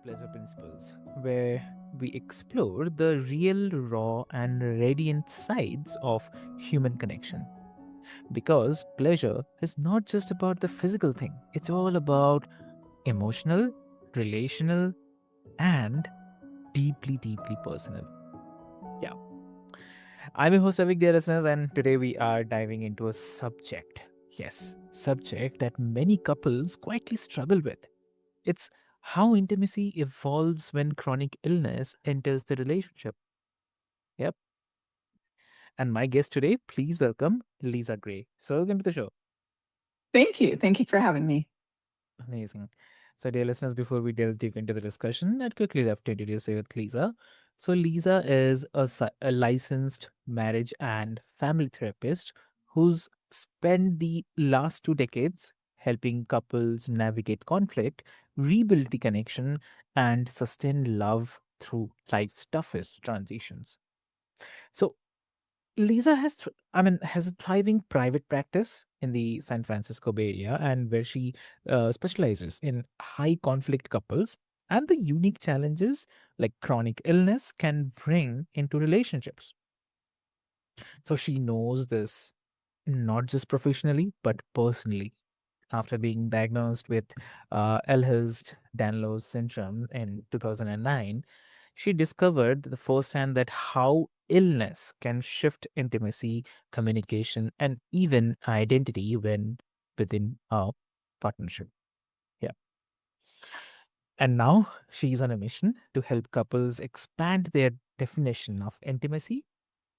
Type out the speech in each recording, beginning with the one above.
Pleasure Principles, where we explore the real, raw, and radiant sides of human connection. Because pleasure is not just about the physical thing, it's all about emotional, relational, and deeply, deeply personal. Yeah. I'm your host, Avik, dear listeners, and today we are diving into a subject. Yes, subject that many couples quietly struggle with. It's how intimacy evolves when chronic illness enters the relationship. Yep. And my guest today, please welcome Lisa Gray. So, welcome to the show. Thank you. Thank you for having me. Amazing. So, dear listeners, before we delve deep into the discussion, I'd quickly have to introduce you with Lisa. So, Lisa is a licensed marriage and family therapist who's spent the last 2 decades helping couples navigate conflict, rebuild the connection, and sustain love through life's toughest transitions. So, Lisa has a thriving private practice in the San Francisco Bay Area, and where she specializes in high conflict couples and the unique challenges like chronic illness can bring into relationships. So she knows this not just professionally but personally. After being diagnosed with Ehlers-Danlos syndrome in 2009, she discovered the firsthand that how illness can shift intimacy, communication, and even identity when within a partnership. Yeah. And now she's on a mission to help couples expand their definition of intimacy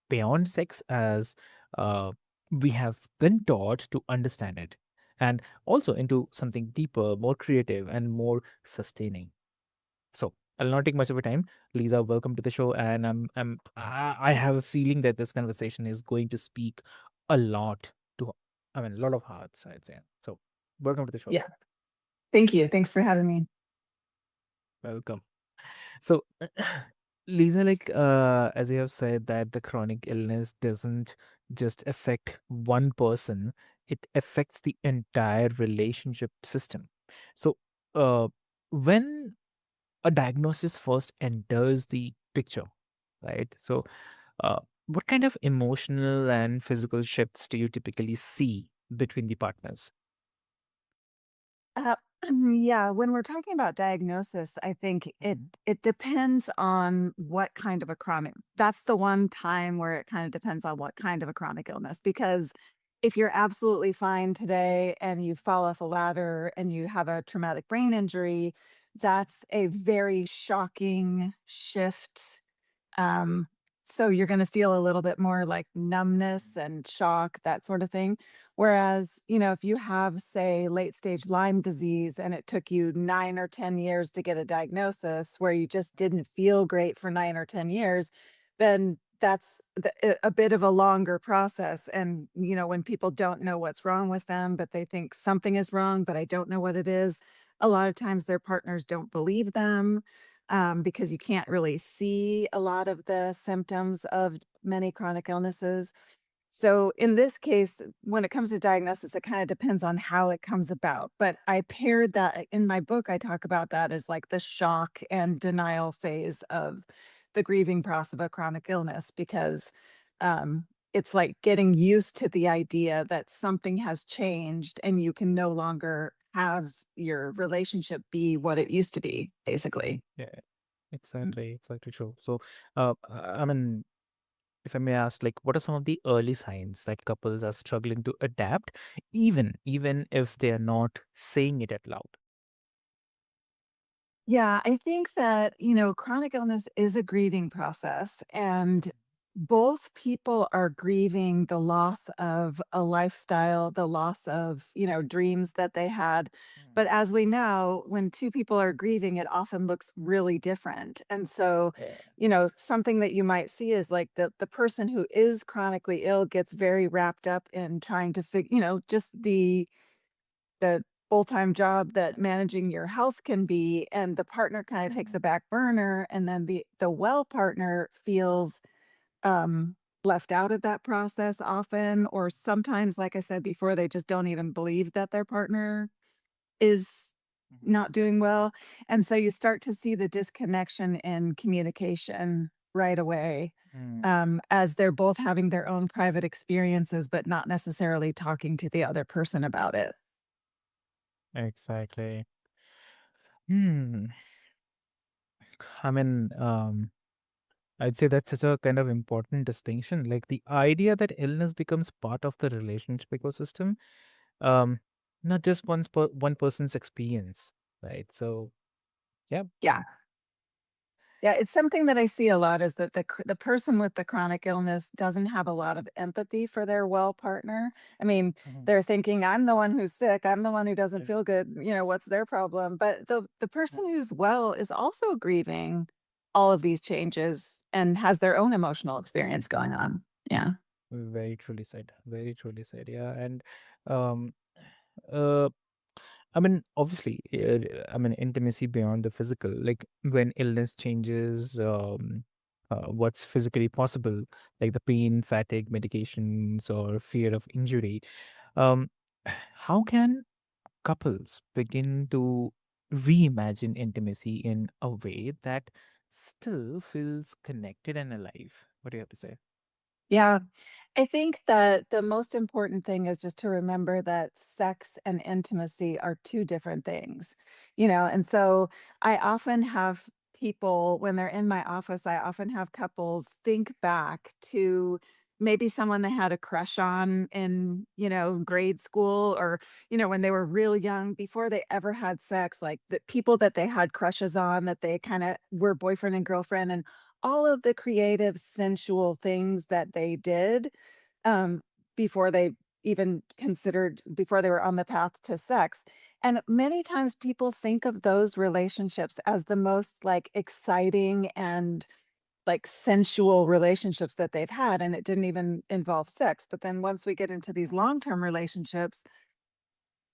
beyond sex as uh, we have been taught to understand it, and also into something deeper, more creative, and more sustaining. So I'll not take much of your time. Lisa, welcome to the show. And I have a feeling that this conversation is going to speak a lot to, a lot of hearts, I'd say. So welcome to the show. Yeah. Thank you. Thanks for having me. Welcome. So, Lisa, as you have said, that the chronic illness doesn't just affect one person, it affects the entire relationship system. So, uh, when a diagnosis first enters the picture, right? So, uh, what kind of emotional and physical shifts do you typically see between the partners? Uh, yeah, when we're talking about diagnosis, I think it Mhm. it depends on what kind of a chronic. That's the one time where it kind of depends on what kind of a chronic illness. Because if you're absolutely fine today and you fall off a ladder and you have a traumatic brain injury, that's a very shocking shift. Um, so you're gonna feel a little bit more like numbness and shock, that sort of thing. Whereas, if you have, say, late stage Lyme disease and it took you 9 or 10 years to get a diagnosis where you just didn't feel great for 9 or 10 years, then that's a bit of a longer process. And, when people don't know what's wrong with them, but they think something is wrong, but I don't know what it is, a lot of times their partners don't believe them because you can't really see a lot of the symptoms of many chronic illnesses. So in this case, when it comes to diagnosis, it kind of depends on how it comes about. But I paired that in my book, I talk about that as like the shock and denial phase of the grieving process of a chronic illness, because it's like getting used to the idea that something has changed and you can no longer have your relationship be what it used to be, basically. Yeah, exactly true. So, I mean, if I may ask, like, what are some of the early signs that couples are struggling to adapt, even if they are not saying it out loud? Yeah, I think that, chronic illness is a grieving process, and both people are grieving the loss of a lifestyle, the loss of, dreams that they had. Mm. But as we know, when two people are grieving, it often looks really different. And so, Yeah. something that you might see is like the person who is chronically ill gets very wrapped up in trying to figure, just the full-time job that managing your health can be, and the partner kinda takes a Mhm. back burner, and then the well partner feels, um, left out of that process often, or sometimes, like I said before, they just don't even believe that their partner is Mhm. not doing well, and so you start to see the disconnection in communication right away, Mm, as they're both having their own private experiences, but not necessarily talking to the other person about it. exactly. Hmm. I mean, I'd say that's such a kind of important distinction. Like the idea that illness becomes part of the relationship ecosystem, um, not just one person's experience, right? So, yeah. Yeah. Yeah, it's something that I see a lot is that the person with the chronic illness doesn't have a lot of empathy for their well partner. I mean, Mhm. they're thinking, "I'm the one who's sick. I'm the one who doesn't Right. feel good. You know, what's their problem?" But the person who's well is also grieving all of these changes and has their own emotional experience going on. Yeah. Very truly said. Very truly said. Yeah. And um, uh, I mean, obviously, I mean, intimacy beyond the physical, like when illness changes, what's physically possible, like the pain, fatigue, medications, or fear of injury. Um, how can couples begin to reimagine intimacy in a way that still feels connected and alive? What do you have to say? Yeah. I think that the most important thing is just to remember that sex and intimacy are two different things, and so I often have people, when they're in my office, I often have couples think back to maybe someone they had a crush on in, grade school or, when they were real young before they ever had sex, like the people that they had crushes on, that they kind of were boyfriend and girlfriend, and all of the creative, sensual things that they did um, before they before they were on the path to sex. And many times people think of those relationships as the most like exciting and like sensual relationships that they've had. And it didn't even involve sex. But then once we get into these long term relationships,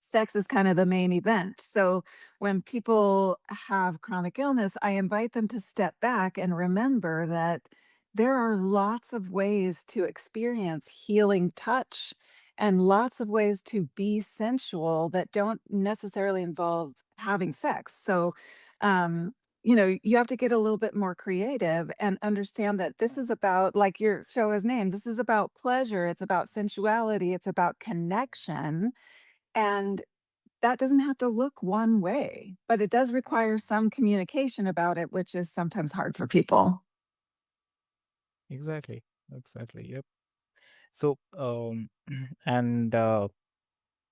sex is kind of the main event. So when people have chronic illness, I invite them to step back and remember that there are lots of ways to experience healing touch and lots of ways to be sensual that don't necessarily involve having sex. So, um, you have to get a little bit more creative and understand that this is about, like your show is named, this is about pleasure, it's about sensuality, it's about connection. And that doesn't have to look one way, but it does require some communication about it, which is sometimes hard for people. Exactly. Exactly. Yep. So, and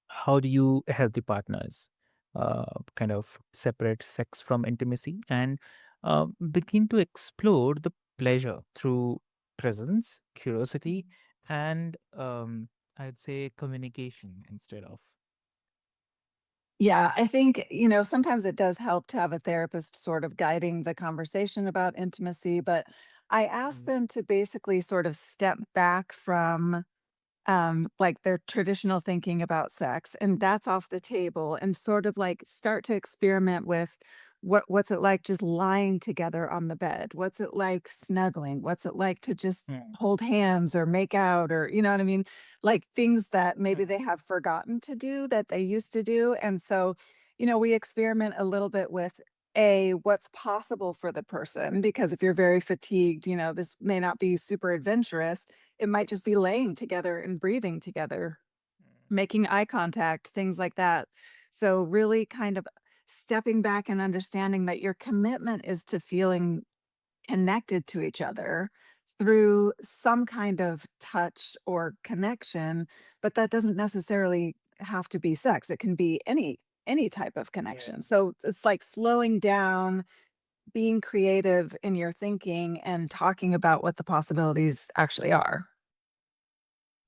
how do you help the partners kind of separate sex from intimacy and begin to explore the pleasure through presence, curiosity, and I'd say communication instead of. Yeah, I think, sometimes it does help to have a therapist sort of guiding the conversation about intimacy, but I ask Mm, them to basically sort of step back from like their traditional thinking about sex, and that's off the table, and sort of like start to experiment with what's it like just lying together on the bed? What's it like snuggling? What's it like to just mm, hold hands or make out, or you know what I mean? Like things that maybe mm, they have forgotten to do that they used to do. And so, we experiment a little bit with what's possible for the person, because if you're very fatigued, this may not be super adventurous. It might just be laying together and breathing together, mm. making eye contact, things like that. So really kind of stepping back and understanding that your commitment is to feeling connected to each other through some kind of touch or connection, but that doesn't necessarily have to be sex. It can be any type of Yeah, connection. So it's like slowing down, being creative in your thinking and talking about what the possibilities actually are.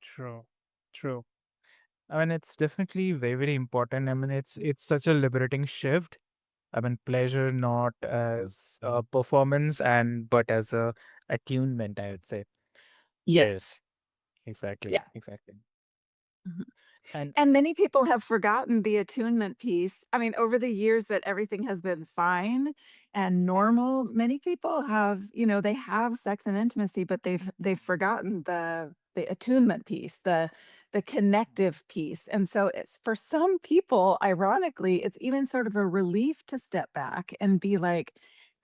true, true. I mean, it's definitely very, very important. I mean, it's such a liberating shift. I mean, pleasure not as a performance and but as a attunement, I would say. Yes. Exactly, Yeah. exactly. Mhm. And And many people have forgotten the attunement piece. I mean, over the years that everything has been fine and normal, many people have, they have sex and intimacy, but they've forgotten the attunement piece, the connective piece. And so it's for some people, ironically, it's even sort of a relief to step back and be like,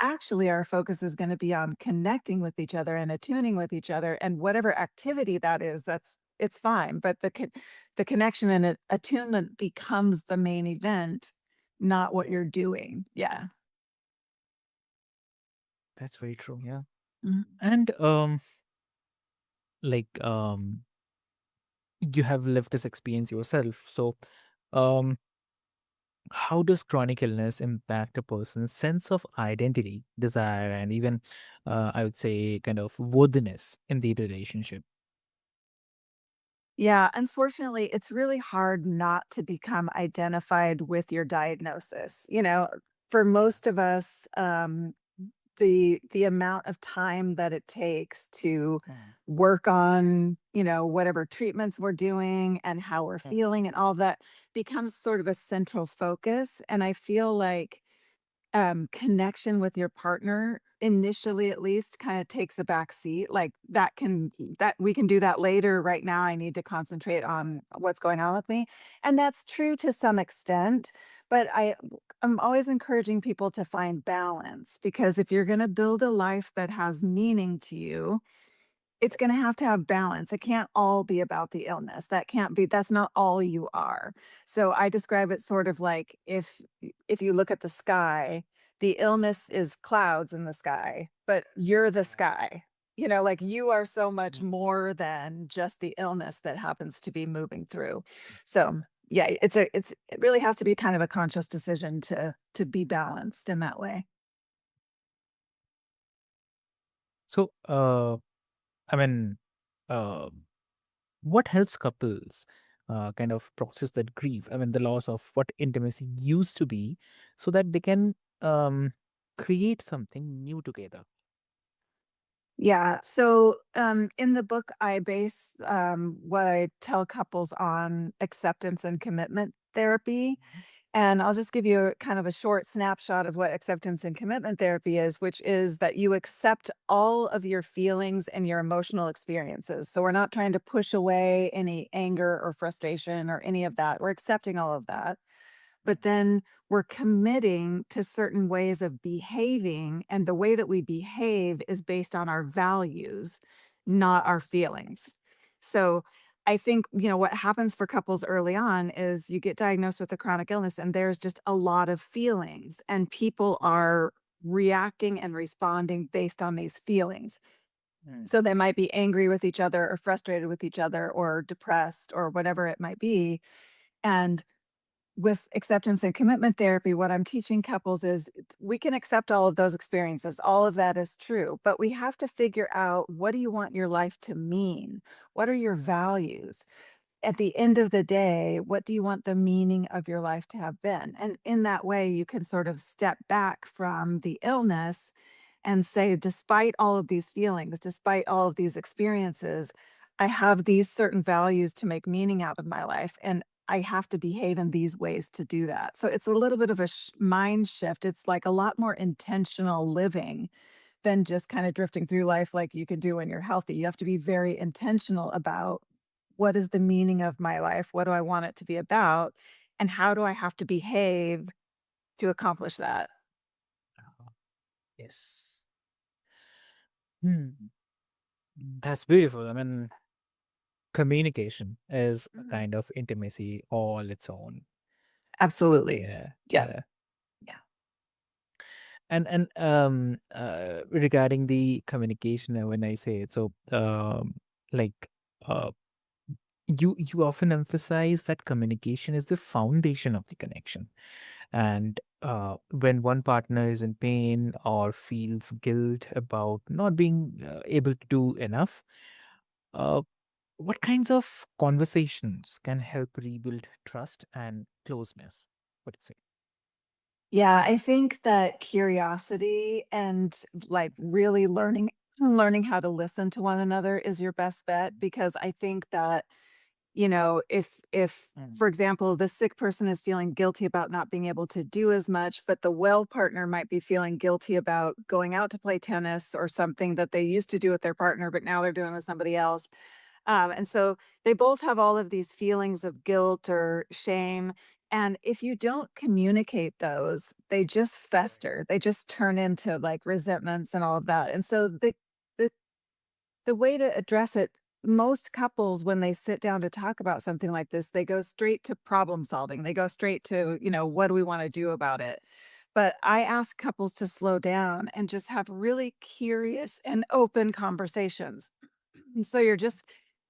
actually, our focus is going to be on connecting with each other and attuning with each other. And whatever activity that is, that's it's fine. But the connection and attunement becomes the main event, not what you're doing. Yeah. That's very true. Yeah. Mhm. And like you have lived this experience yourself. So um how does chronic illness impact a person's sense of identity, desire, and even I would say kind of worthiness in the relationship? Yeah, unfortunately, it's really hard not to become identified with your diagnosis. For most of us, the amount of time that it takes to Mm, work on, whatever treatments we're doing and how we're mm, feeling and all that becomes sort of a central focus. And I feel like connection with your partner, initially at least, kinda takes a back seat, like, that we can do that later, right now I need to concentrate on what's going on with me, and that's true to some extent, but I'm always encouraging people to find balance, because if you're gonna build a life that has meaning to you, it's gonna have to have balance. It can't all be about the illness. That's not all you are. So I describe it sort of like if you look at the sky, the illness is clouds in the sky, but you're the sky. Like you are so much mm. more than just the illness that happens to be moving through. So yeah, it really has to be kind of a conscious decision to be balanced in that way. So, I mean, uh, what helps couples kind of process that grief? I mean, the loss of what intimacy used to be, so that they can um, create something new together. Yeah. So in the book, I base what I tell couples on acceptance and commitment therapy. Mhm. And I'll just give you kind of a short snapshot of what acceptance and commitment therapy is, which is that you accept all of your feelings and your emotional experiences. So we're not trying to push away any anger or frustration or any of that. We're accepting all of that, but then we're committing to certain ways of behaving. And the way that we behave is based on our values, not our feelings. So I think, what happens for couples early on is you get diagnosed with a chronic illness and there's just a lot of feelings, and people are reacting and responding based on these feelings. Mm, So they might be angry with each other or frustrated with each other or depressed or whatever it might be. And with acceptance and commitment therapy, what I'm teaching couples is we can accept all of those experiences. All of that is true, but we have to figure out, what do you want your life to mean? What are your values? At the end of the day, what do you want the meaning of your life to have been? And in that way, you can sort of step back from the illness and say, despite all of these feelings, despite all of these experiences, I have these certain values to make meaning out of my life. And I have to behave in these ways to do that. So it's a little bit of a mind shift. It's like a lot more intentional living than just kind of drifting through life like you can do when you're healthy. You have to be very intentional about, what is the meaning of my life? What do I want it to be about? And how do I have to behave to accomplish that? uh, yes. Hmm. That's beautiful. I mean, communication is a Mhm. kind of intimacy all its own. Absolutely. Yeah, Yeah. yeah. Yeah. And regarding the communication, when I say it, so like uh, you often emphasize that communication is the foundation of the connection, and when one partner is in pain or feels guilt about not being able to do enough, uh, what kinds of conversations can help rebuild trust and closeness? What do you say? Yeah, I think that curiosity and, like, really learning how to listen to one another is your best bet, because I think that, if, Mm, for example, the sick person is feeling guilty about not being able to do as much, but the well partner might be feeling guilty about going out to play tennis or something that they used to do with their partner, but now they're doing with somebody else. And so they both have all of these feelings of guilt or shame. And if you don't communicate those, they just fester. They just turn into like resentments and all of that. And so the the way to address it, most couples, when they sit down to talk about something like this, they go straight to problem solving. They go straight to, what do we want to do about it? But I ask couples to slow down and just have really curious and open conversations. And so you're just,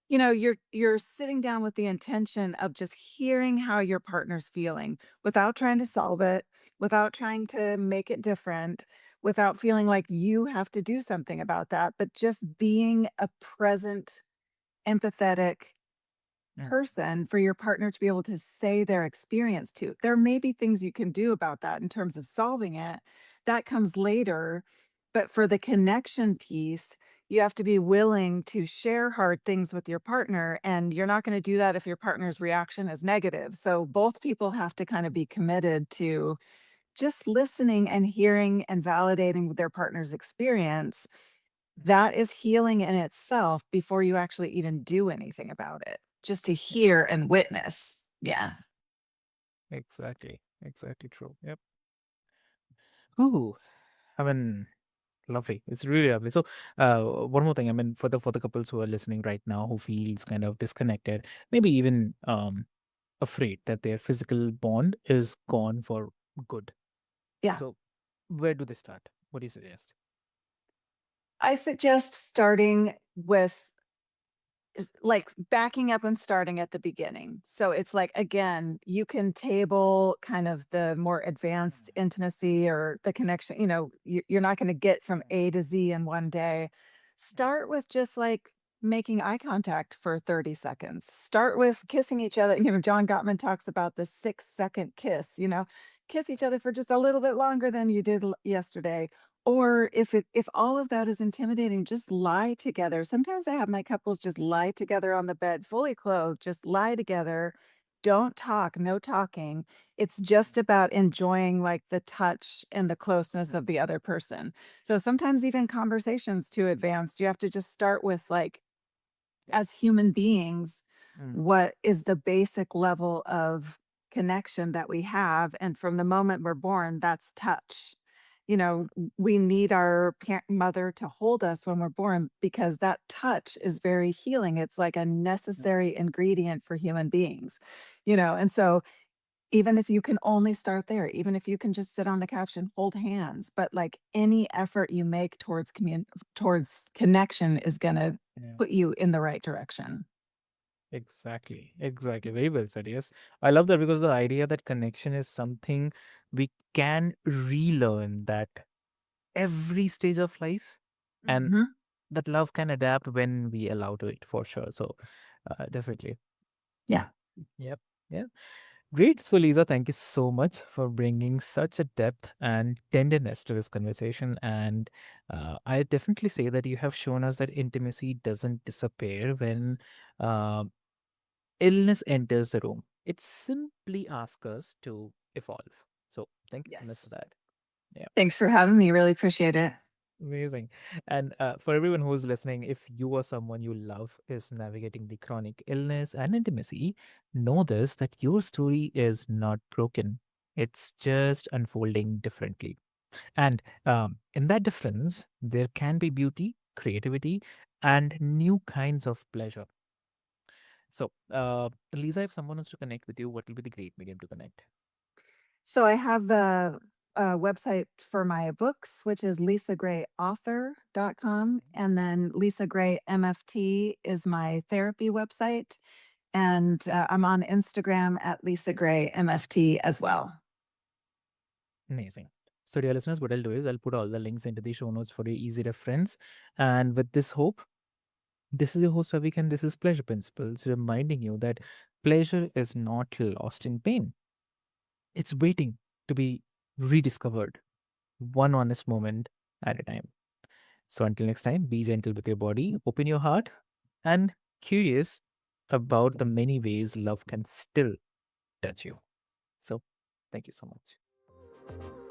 you're sitting down with the intention of just hearing how your partner's feeling without trying to solve it, without trying to make it different, without feeling like you have to do something about that, but just being a present, empathetic Mm, person for your partner to be able to say their experience to. There may be things you can do about that in terms of solving it. That comes later. But for the connection piece, you have to be willing to share hard things with your partner. And you're not going to do that if your partner's reaction is negative. So both people have to kind of be committed to just listening and hearing and validating their partner's experience. That is healing in itself before you actually even do anything about it, just to hear and witness. Yeah. exactly. Exactly true. Yep. Ooh, I mean, lovely. It's really lovely. So, one more thing. I mean, for the couples who are listening right now, who feels kind of disconnected, maybe even afraid that their physical bond is gone for good. Yeah. So, where do they start? What do you suggest? I suggest starting with like backing up and starting at the beginning. So it's like, again, you can table kind of the more advanced intimacy or the connection, you're not going to get from A to Z in one day. Start with just like making eye contact for 30 seconds. Start with kissing each other. John Gottman talks about the 6-second kiss, kiss each other for just a little bit longer than you did yesterday. Or if all of that is intimidating, just lie together. Sometimes I have my couples just lie together on the bed, fully clothed, just lie together. Don't talk, no talking. It's just about enjoying like the touch and the closeness of the other person. So sometimes even conversations too advanced, you have to just start with like, as human beings, Mm, what is the basic level of connection that we have? And from the moment we're born, that's touch. We need our mother to hold us when we're born because that touch is very healing. It's like a mm, necessary ingredient for human beings, and so even if you can only start there, even if you can just sit on the couch and hold hands, but like any effort you make towards connection is going to yeah. put you in the right direction. Exactly. Exactly. Very well said. Yes. I love that because the idea that connection is something we can relearn that every stage of life, and Mhm. that love can adapt when we allow to it for sure. So, definitely. Yeah. Yep. Yeah. Great. So, Lisa, thank you so much for bringing such a depth and tenderness to this conversation. And I definitely say that you have shown us that intimacy doesn't disappear when uh, illness enters the room. It simply asks us to evolve. So, thank you so much for Yes. that. Yeah. Thanks for having me. Really appreciate it. Amazing. And for everyone who's listening, if you or someone you love is navigating the chronic illness and intimacy, know this that your story is not broken. It's just unfolding differently. And in that difference, there can be beauty, creativity, and new kinds of pleasure. So, Lisa, if someone wants to connect with you, what will be the great medium to connect? So I have a website for my books, which is lisagrayauthor.com. And then Lisa Gray MFT is my therapy website. And I'm on Instagram at Lisa Gray MFT as well. Amazing. So, dear listeners, what I'll do is I'll put all the links into the show notes for your easy reference. And with this hope, this is your host Avik, and this is Pleasure Principles, reminding you that pleasure is not lost in pain. It's waiting to be rediscovered, one honest moment at a time. So until next time, be gentle with your body, open your heart, and curious about the many ways love can still touch you. So, thank you so much.